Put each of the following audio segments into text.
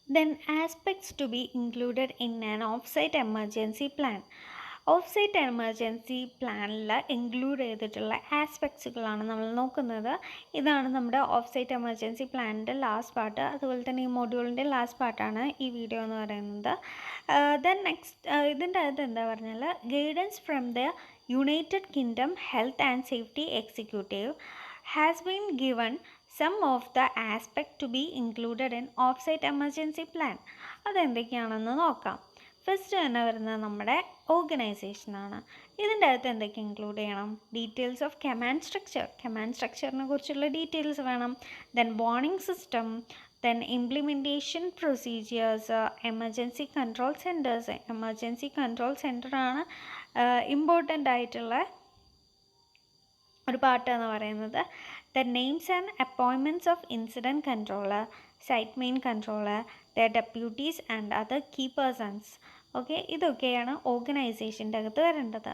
Then aspects to be included in an off-site emergency plan. Of-site emergency പ്ലാനിൽ include ചെയ്തിട്ടുള്ള ആസ്പെക്ട്സുകളാണ് നമ്മൾ നോക്കുന്നത്. ഇതാണ് നമ്മുടെ ഓഫ്-സൈറ്റ് എമർജൻസി പ്ലാനിൻ്റെ ലാസ്റ്റ് പാർട്ട്. അതുപോലെ തന്നെ ഈ മൊഡ്യൂളിൻ്റെ ലാസ്റ്റ് പാർട്ടാണ് ഈ വീഡിയോ എന്ന് പറയുന്നത്. ദെൻ നെക്സ്റ്റ് ഇതിൻ്റെ അകത്ത് എന്താ പറഞ്ഞാൽ guidance from the United Kingdom Health and Safety Executive has been given some of the aspect to be included in offsite emergency plan. അതെന്തൊക്കെയാണെന്ന് നോക്കാം. ഫസ്റ്റ് തന്നെ വരുന്നത് നമ്മുടെ ഓർഗനൈസേഷനാണ്. ഇതിൻ്റെ അകത്ത് എന്തൊക്കെ ഇൻക്ലൂഡ് ചെയ്യണം? ഡീറ്റെയിൽസ് ഓഫ് കമാൻഡ് സ്ട്രക്ചറിനെ കുറിച്ചുള്ള ഡീറ്റെയിൽസ് വേണം. Then warning system, then implementation procedures, emergency control centres. Emergency control സെൻറ്ററാണ് ഇമ്പോർട്ടൻ്റ് ആയിട്ടുള്ള ഒരു പാർട്ട് എന്ന് പറയുന്നത്. The names and appointments of incident controller, site main controller, the deputies and other key persons. Okay, ഇതൊക്കെയാണ് ഓർഗനൈസേഷൻ്റെ അകത്ത് വരേണ്ടത്.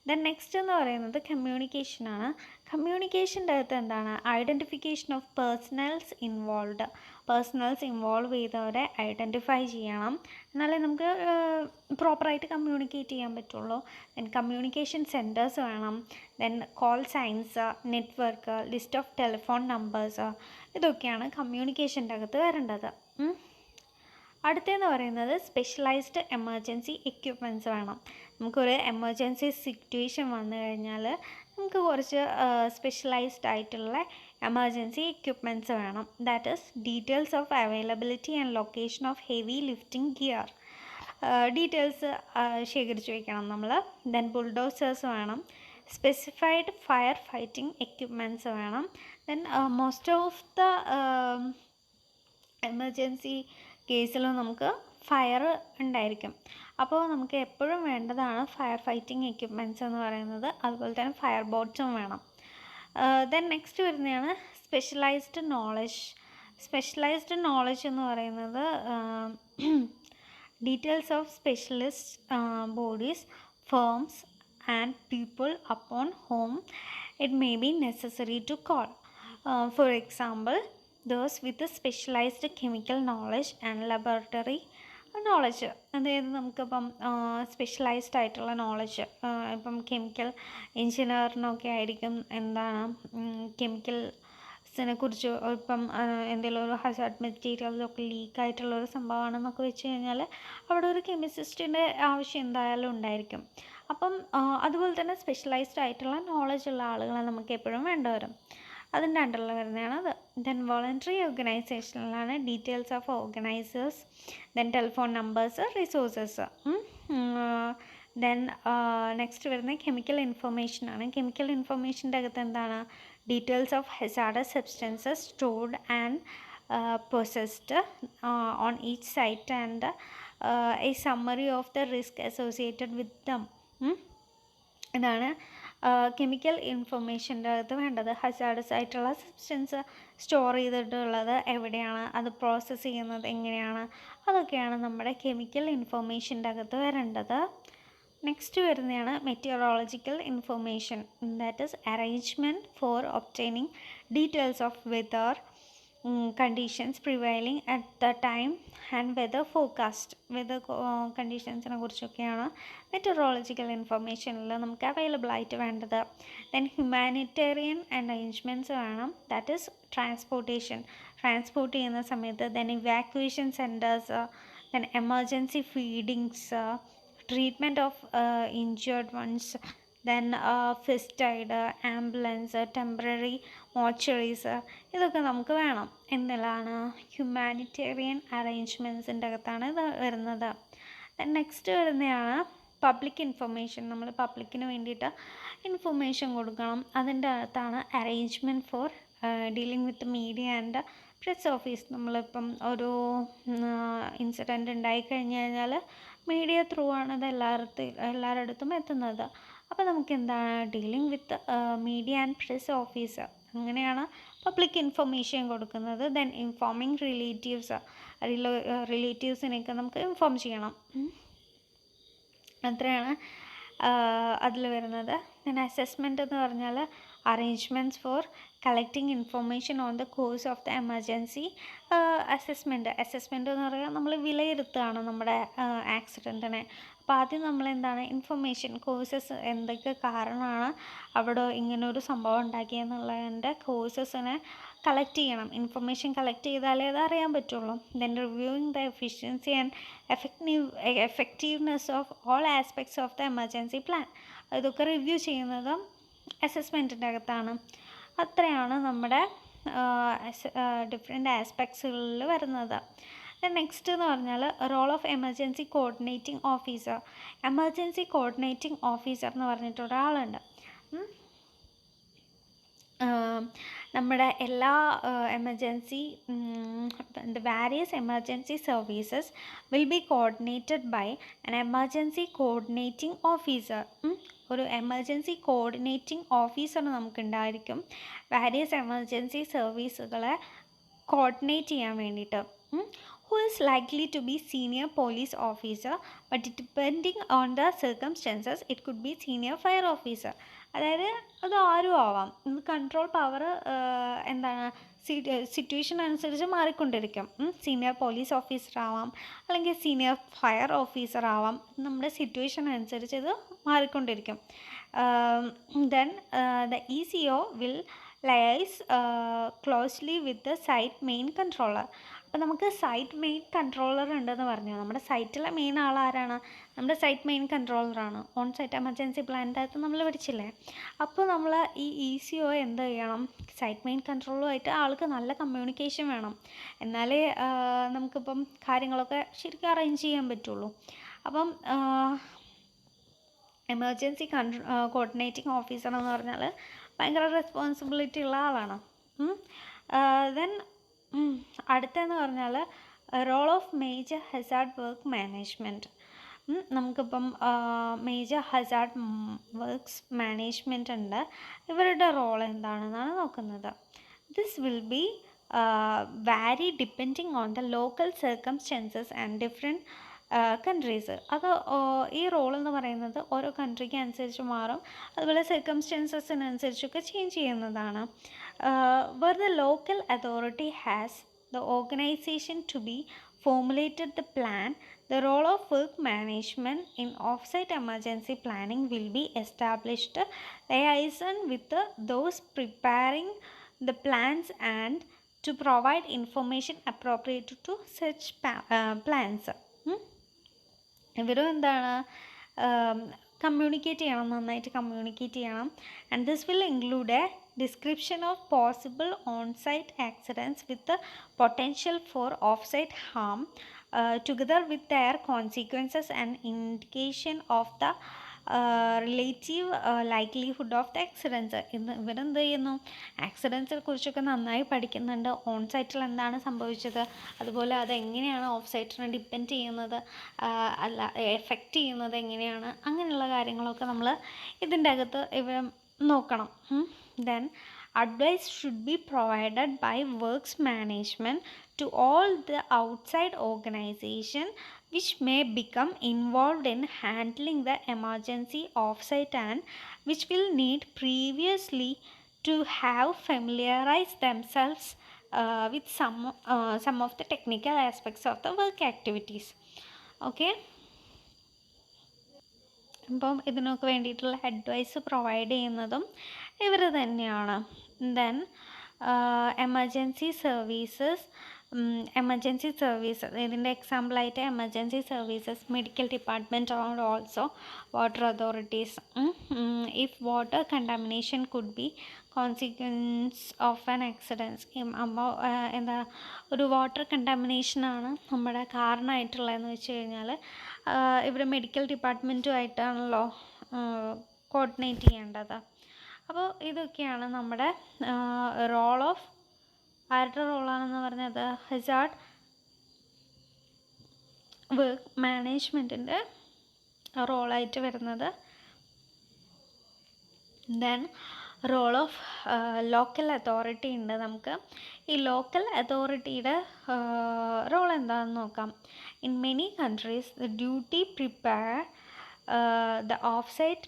ദെൻ നെക്സ്റ്റ് എന്ന് പറയുന്നത് കമ്മ്യൂണിക്കേഷനാണ്. കമ്മ്യൂണിക്കേഷൻ്റെ അകത്ത് എന്താണ്? ഐഡൻറ്റിഫിക്കേഷൻ ഓഫ് പേഴ്സണൽസ് ഇൻവോൾവ് ചെയ്തവരെ ഐഡൻറ്റിഫൈ ചെയ്യണം, എന്നാലേ നമുക്ക് പ്രോപ്പറായിട്ട് കമ്മ്യൂണിക്കേറ്റ് ചെയ്യാൻ പറ്റുള്ളൂ. ദെൻ കമ്മ്യൂണിക്കേഷൻ സെൻറ്റേഴ്സ് വേണം. Then call signs, network, list of telephone numbers, ഇതൊക്കെയാണ് കമ്മ്യൂണിക്കേഷൻ്റെ അകത്ത് വരേണ്ടത്. അടുത്തതെന്ന് പറയുന്നത് സ്പെഷ്യലൈസ്ഡ് എമർജൻസി എക്യുപ്മെൻറ്റ്സ് വേണം. നമുക്കൊരു എമർജൻസി സിറ്റുവേഷൻ വന്നു കഴിഞ്ഞാൽ നമുക്ക് കുറച്ച് സ്പെഷ്യലൈസ്ഡ് ആയിട്ടുള്ള എമർജൻസി എക്യുപ്മെൻറ്റ്സ് വേണം. That is details of availability and location of heavy lifting gear. Details ശേഖരിച്ച് വയ്ക്കണം നമ്മൾ. ദെൻ ബുൾഡോസേഴ്സ് വേണം. സ്പെസിഫൈഡ് ഫയർ ഫൈറ്റിംഗ് എക്യുപ്മെൻറ്റ്സ് വേണം. Then most of the emergency കേസിലും നമുക്ക് ഫയർ ഉണ്ടായിരിക്കും. അപ്പോൾ നമുക്ക് എപ്പോഴും വേണ്ടതാണ് ഫയർ ഫൈറ്റിംഗ് എക്യുപ്മെൻറ്റ്സ് എന്ന് പറയുന്നത്. അതുപോലെ തന്നെ ഫയർ ബോട്ട്സും വേണം. ദെൻ നെക്സ്റ്റ് വരുന്നതാണ് സ്പെഷ്യലൈസ്ഡ് നോളജ് എന്ന് പറയുന്നത് details of specialist bodies, firms and people upon whom it may be necessary to call. For example those with specialized chemical knowledge and laboratory knowledge. അതായത് നമുക്കിപ്പം സ്പെഷ്യലൈസ്ഡ് ആയിട്ടുള്ള knowledge, ഇപ്പം chemical എഞ്ചിനീയറിനൊക്കെ ആയിരിക്കും എന്താണ് കെമിക്കൽസിനെ കുറിച്ച് ഇപ്പം എന്തെങ്കിലും ഒരു ഹസാർഡ് മെറ്റീരിയലൊക്കെ ലീക്കായിട്ടുള്ളൊരു സംഭവമാണെന്നൊക്കെ വെച്ച് കഴിഞ്ഞാൽ അവിടെ ഒരു കെമിസിസ്റ്റിൻ്റെ ആവശ്യം എന്തായാലും ഉണ്ടായിരിക്കും. അപ്പം അതുപോലെ തന്നെ സ്പെഷ്യലൈസ്ഡ് ആയിട്ടുള്ള നോളജ് ഉള്ള ആളുകളെ നമുക്ക് എപ്പോഴും വേണ്ടിവരും. അതിൻ്റെ അണ്ടറിൽ വരുന്നതാണ് അത്. ദെൻ വോളണ്ടറി ഓർഗനൈസേഷനിലാണ് details of organisers, then telephone numbers, resources. Then next വരുന്നത് കെമിക്കൽ ഇൻഫർമേഷനാണ്. കെമിക്കൽ ഇൻഫർമേഷൻ്റെ അകത്ത് എന്താണ്? Details of hazardous substances stored and processed on each site and a summary of the risk associated with them. ഇതാണ് chemical ഇൻഫർമേഷൻ്റെ അകത്ത് വേണ്ടത്. Hazardous ആയിട്ടുള്ള സബ്സ്റ്റൻസ് സ്റ്റോർ ചെയ്തിട്ടുള്ളത് എവിടെയാണ്, അത് പ്രോസസ്സ് ചെയ്യുന്നത് എങ്ങനെയാണ്, അതൊക്കെയാണ് നമ്മുടെ കെമിക്കൽ ഇൻഫർമേഷൻ്റെ അകത്ത് വരേണ്ടത്. നെക്സ്റ്റ് വരുന്നതാണ് meteorological information. That is arrangement for obtaining details of weather conditions prevailing at the time and weather forecast. Weather കണ്ടീഷൻസിനെ കുറിച്ചൊക്കെയാണ് മെറ്ററോളജിക്കൽ ഇൻഫർമേഷനിൽ നമുക്ക് അവൈലബിൾ ആയിട്ട് വേണ്ടത്. ദെൻ ഹ്യൂമാനിറ്റേറിയൻ അറേഞ്ച്മെൻറ്റ്സ് വേണം. ദാറ്റ് ഈസ് ട്രാൻസ്പോർട്ട് ചെയ്യുന്ന സമയത്ത്. Then evacuation centres, then emergency feedings, treatment of injured ones, then first aid, ambulance, temporary mortuaries, ഇതൊക്കെ നമുക്ക് വേണം. എന്തെല്ലാം? ഹ്യൂമാനിറ്റേറിയൻ അറേഞ്ച്മെൻറ്റ്സിൻ്റെ അകത്താണ് ഇത് വരുന്നത്. ദെൻ നെക്സ്റ്റ് വരുന്നതാണ് പബ്ലിക് ഇൻഫർമേഷൻ. നമ്മൾ പബ്ലിക്കിന് വേണ്ടിയിട്ട് ഇൻഫർമേഷൻ കൊടുക്കണം. അതിൻ്റെ അകത്താണ് arrangement four dealing with media and press office. നമ്മളിപ്പം ഒരു ഇൻസിഡൻറ്റ് ഉണ്ടായിക്കഴിഞ്ഞ് കഴിഞ്ഞാൽ മീഡിയ ത്രൂ ആണ് ഇത് എല്ലാവരുടെ അടുത്തും എത്തുന്നത്. അപ്പോൾ നമുക്ക് എന്താണ്? Dealing with media and press office, അങ്ങനെയാണ് പബ്ലിക് ഇൻഫർമേഷൻ കൊടുക്കുന്നത്. ദെൻ ഇൻഫോമിങ് റിലേറ്റീവ്സിനെയൊക്കെ നമുക്ക് ഇൻഫോം ചെയ്യണം. അത്രയാണ് അതിൽ വരുന്നത്. ദെൻ അസസ്മെൻറ്റ് എന്ന് പറഞ്ഞാൽ arrangements for collecting information on the course of the emergency assessment എന്ന് പറയുക നമ്മൾ വിലയിരുത്തുകയാണ് നമ്മുടെ ആക്സിഡൻറ്റിനെ. അപ്പോൾ ആദ്യം നമ്മളെന്താണ് ഇൻഫർമേഷൻ കോഴ്സസ് എന്തൊക്കെ കാരണമാണ് അവിടെ ഇങ്ങനൊരു സംഭവം ഉണ്ടാക്കിയെന്നുള്ളതിൻ്റെ കോഴ്സസിനെ കളക്ട് ചെയ്യണം. ഇൻഫർമേഷൻ കളക്ട് ചെയ്താലേ അത് അറിയാൻ പറ്റുള്ളൂ. Then reviewing the efficiency and effectiveness of all aspects of the emergency plan. ഇതൊക്കെ റിവ്യൂ ചെയ്യുന്നതും അസസ്മെൻറ്റിൻ്റെ അകത്താണ്. അത്രയാണ് നമ്മുടെ ഡിഫറെൻ്റ് ആസ്പെക്ട്സുകളിൽ വരുന്നത്. നെക്സ്റ്റ് എന്ന് പറഞ്ഞാൽ role of emergency coordinating officer. Emergency coordinating officer എന്ന് പറഞ്ഞിട്ട് ഒരാളുണ്ട്. നമ്മുടെ എല്ലാ emergency the various emergency services will be coordinated by an emergency coordinating officer. ഒരു എമർജൻസി കോർഡിനേറ്റിംഗ് ഓഫീസർ നമുക്കുണ്ടായിരിക്കും വാരിയസ് എമർജൻസി സർവീസുകളെ കോർഡിനേറ്റ് ചെയ്യാൻ വേണ്ടിയിട്ട്. who is likely to be senior police officer, but depending on the circumstances it could be senior fire officer. അതായത് അത് ആരും ആവാം. Control power എന്താണ് സിറ്റുവേഷൻ അനുസരിച്ച് മാറിക്കൊണ്ടിരിക്കും. സീനിയർ പോലീസ് ഓഫീസർ ആവാം, അല്ലെങ്കിൽ സീനിയർ ഫയർ ഓഫീസർ ആവാം. നമ്മുടെ സിറ്റുവേഷൻ അനുസരിച്ച് ഇത് മാറിക്കൊണ്ടിരിക്കും. Then the ECO will lies closely with the site main controller. അപ്പോൾ നമുക്ക് സൈറ്റ് മെയിൻ കൺട്രോളർ ഉണ്ടെന്ന് പറഞ്ഞു. നമ്മുടെ സൈറ്റിലെ മെയിൻ ആളാരാണ്? നമ്മുടെ സൈറ്റ് മെയിൻ കൺട്രോളറാണ്. ഓൺ സൈറ്റ് എമർജൻസി പ്ലാനിൻ്റെ അകത്ത് നമ്മൾ പഠിച്ചില്ലേ. അപ്പോൾ നമ്മൾ ഈ ECO എന്ത് ചെയ്യണം? സൈറ്റ് മെയിൻ കൺട്രോളുമായിട്ട് ആൾക്ക് നല്ല കമ്മ്യൂണിക്കേഷൻ വേണം. എന്നാലേ നമുക്കിപ്പം കാര്യങ്ങളൊക്കെ ശരിക്കും അറേഞ്ച് ചെയ്യാൻ പറ്റുള്ളൂ. അപ്പം എമർജൻസി കോർഡിനേറ്റിംഗ് ഓഫീസർ എന്ന് പറഞ്ഞാൽ ഭയങ്കര റെസ്പോൺസിബിലിറ്റി ഉള്ള ആളാണ്. ദെൻ അടുത്തെന്ന് പറഞ്ഞാൽ role of major hazard work management. നമുക്കിപ്പം മേജർ ഹസാർഡ് വർക്ക്സ് മാനേജ്മെൻറ്റ് ഉണ്ട്. ഇവരുടെ റോൾ എന്താണെന്നാണ് നോക്കുന്നത്. This will be vary depending on the local circumstances and different countries. അത് ഈ റോൾ എന്ന് പറയുന്നത് ഓരോ കൺട്രിക്ക് അനുസരിച്ച് മാറും. അതുപോലെ സർക്കംസ്റ്റൻസസിനനുസരിച്ചൊക്കെ ചേഞ്ച് ചെയ്യുന്നതാണ്. where the local authority has the organization to be formulated the plan, the role of work management in offsite emergency planning will be established, liaison with those preparing the plans and to provide information appropriate to such plans. ഇവരും എന്താണ് communicate ചെയ്യണം, നന്നായിട്ട് communicate ചെയ്യണം. And this will include A description of possible on-site accidents with the potential for off-site harm, together with their consequences and indication of the relative likelihood of the accidents. ഇവരെന്ത് ചെയ്യുന്നു? ആക്സിഡൻസിനെ കുറിച്ചൊക്കെ നന്നായി പഠിക്കുന്നുണ്ട്. On സൈറ്റിൽ എന്താണ് സംഭവിച്ചത്, അതുപോലെ അതെങ്ങനെയാണ് ഓഫ് സൈറ്റിനെ ഡിപ്പെൻഡ് ചെയ്യുന്നത്, അല്ല എഫക്റ്റ് ചെയ്യുന്നത് എങ്ങനെയാണ്, അങ്ങനെയുള്ള കാര്യങ്ങളൊക്കെ നമ്മൾ ഇതിൻ്റെ അകത്ത് ഇവർ നോക്കണം. Then advice should be provided by works management to all the outside organization which may become involved in handling the emergency offsite and which will need previously to have familiarized themselves with some of the technical aspects of the work activities. Okay. അപ്പം ഇതിനൊക്കെ വേണ്ടിയിട്ടുള്ള advice provide ചെയ്യുന്നതും ഇവർ തന്നെയാണ്. Then emergency services ഇതിൻ്റെ എക്സാമ്പിളായിട്ട് emergency services, medical department and also water authorities. If water contamination could be consequence of an accidents. അപ്പോൾ എന്താ ഒരു വാട്ടർ കണ്ടാമിനേഷനാണ് നമ്മുടെ കാരണമായിട്ടുള്ളതെന്ന് വെച്ച് കഴിഞ്ഞാൽ ഇവർ മെഡിക്കൽ ഡിപ്പാർട്ട്മെൻറ്റുമായിട്ടാണല്ലോ കോർഡിനേറ്റ് ചെയ്യേണ്ടത്. അപ്പോൾ ഇതൊക്കെയാണ് നമ്മുടെ റോൾ ഓഫ് ആരുടെ റോളാണെന്ന് പറഞ്ഞത് ഹസാർഡ് വർക്ക് മാനേജ്മെൻറ്റിൻ്റെ റോളായിട്ട് വരുന്നത്. Then role of local authority ഉണ്ട് നമുക്ക്. ഈ ലോക്കൽ അതോറിറ്റിയുടെ റോൾ എന്താണെന്ന് നോക്കാം. In many countries the duty prepare the offsite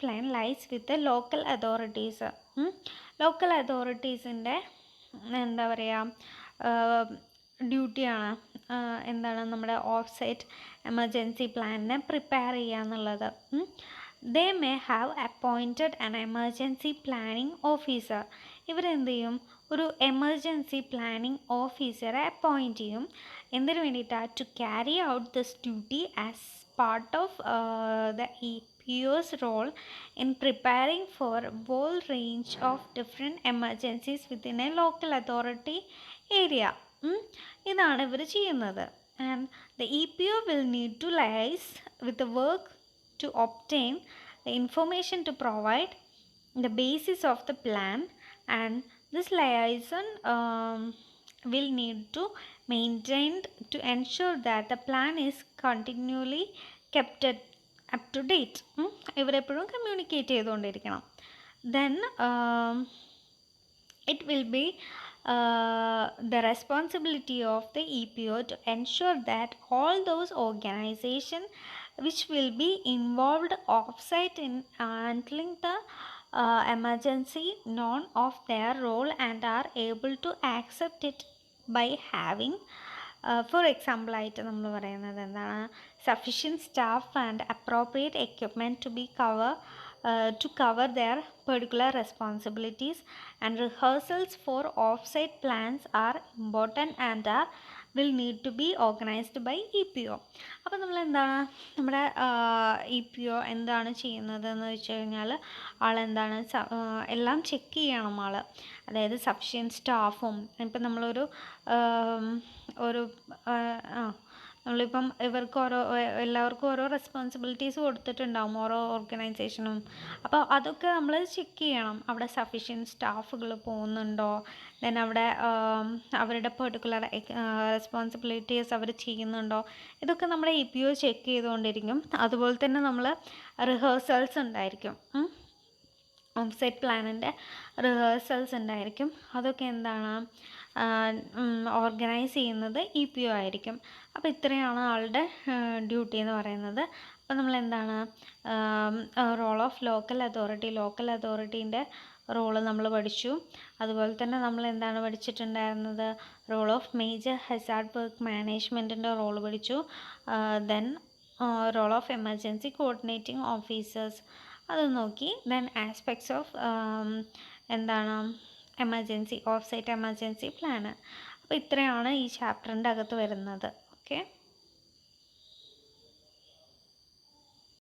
plan lies with the local authorities. Local അതോറിറ്റീസിൻ്റെ എന്താ പറയുക ഡ്യൂട്ടിയാണ് എന്താണ് നമ്മുടെ ഓഫ് സൈറ്റ് എമർജൻസി പ്ലാനിനെ പ്രിപ്പയർ ചെയ്യുക എന്നുള്ളത്. They may have appointed an emergency planning officer. ഇവരെന്ത് ചെയ്യും, ഒരു എമർജൻസി പ്ലാനിങ് ഓഫീസറെ അപ്പോയിൻറ്റ് ചെയ്യും. എന്തിനു വേണ്ടിയിട്ടാണ്? To carry out this duty as part of the EPO's role in preparing for a whole range of different emergencies within a local authority area. ഇതാണ് ഇവർ ചെയ്യുന്നത്. And the EPO will need to liaise with the work to obtain the information to provide the basis of the plan, and this liaison will need to maintained to ensure that the plan is continually kept up to date. ഇവരെപ്പോഴും communicate ചെയ്തുകൊണ്ടിരിക്കണം. Then it will be the responsibility of the EPO to ensure that all those organizations which will be involved offsite in handling the emergency known of their role and are able to accept it by having for example ആയിട്ട് നമ്മൾ പറയുന്നത് എന്താണ്, sufficient staff and appropriate equipment to be to cover their particular responsibilities, and rehearsals for off-site plans are important and will need to be organized by EPO. അപ്പോൾ നമ്മൾ എന്താണ്, നമ്മുടെ EPO എന്താണ് ചെയ്യുന്നത് എന്ന് വെച്ച് കഴിഞ്ഞാൽ ആളെന്താണ് എല്ലാം ചെക്ക് ചെയ്യണം ആൾ. അതായത് സഫിഷ്യൻറ്റ് സ്റ്റാഫും, ഇപ്പം നമ്മളൊരു നമ്മളിപ്പം ഇവർക്ക് എല്ലാവർക്കും ഓരോ റെസ്പോൺസിബിലിറ്റീസ് കൊടുത്തിട്ടുണ്ടാവും, ഓരോ ഓർഗനൈസേഷനും. അപ്പോൾ അതൊക്കെ നമ്മൾ ചെക്ക് ചെയ്യണം. അവിടെ സഫിഷ്യൻറ്റ് സ്റ്റാഫുകൾ പോകുന്നുണ്ടോ, ദെൻ അവിടെ അവരുടെ പെർട്ടിക്കുലർ റെസ്പോൺസിബിലിറ്റീസ് അവർ ചെയ്യുന്നുണ്ടോ, ഇതൊക്കെ നമ്മുടെ EPO ചെക്ക് ചെയ്തുകൊണ്ടിരിക്കും. അതുപോലെ തന്നെ നമ്മൾ റിഹേഴ്സൽസ് ഉണ്ടായിരിക്കും, ഓഫ്സൈറ്റ് പ്ലാനിൻ്റെ റിഹേഴ്സൽസ് ഉണ്ടായിരിക്കും. അതൊക്കെ എന്താണ് ഓർഗനൈസ് ചെയ്യുന്നത് EPO ആയിരിക്കും. അപ്പോൾ ഇത്രയാണ് ആളുടെ ഡ്യൂട്ടി എന്ന് പറയുന്നത്. അപ്പോൾ നമ്മൾ എന്താണ് റോൾ ഓഫ് ലോക്കൽ അതോറിറ്റീൻ്റെ റോള് നമ്മൾ പഠിച്ചു. അതുപോലെ തന്നെ നമ്മൾ എന്താണ് പഠിച്ചിട്ടുണ്ടായിരുന്നത്, role of major hazard work മാനേജ്മെൻറ്റിൻ്റെ റോള് പഠിച്ചു. Then role of emergency coordinating officers അത് നോക്കി. ദെൻ ആസ്പെക്ട്സ് ഓഫ് എന്താണ് ഓഫ് സൈറ്റ് എമർജൻസി പ്ലാന്. അപ്പോൾ ഇത്രയാണ് ഈ ചാപ്റ്ററിൻ്റെ അകത്ത് വരുന്നത്. ഓക്കെ.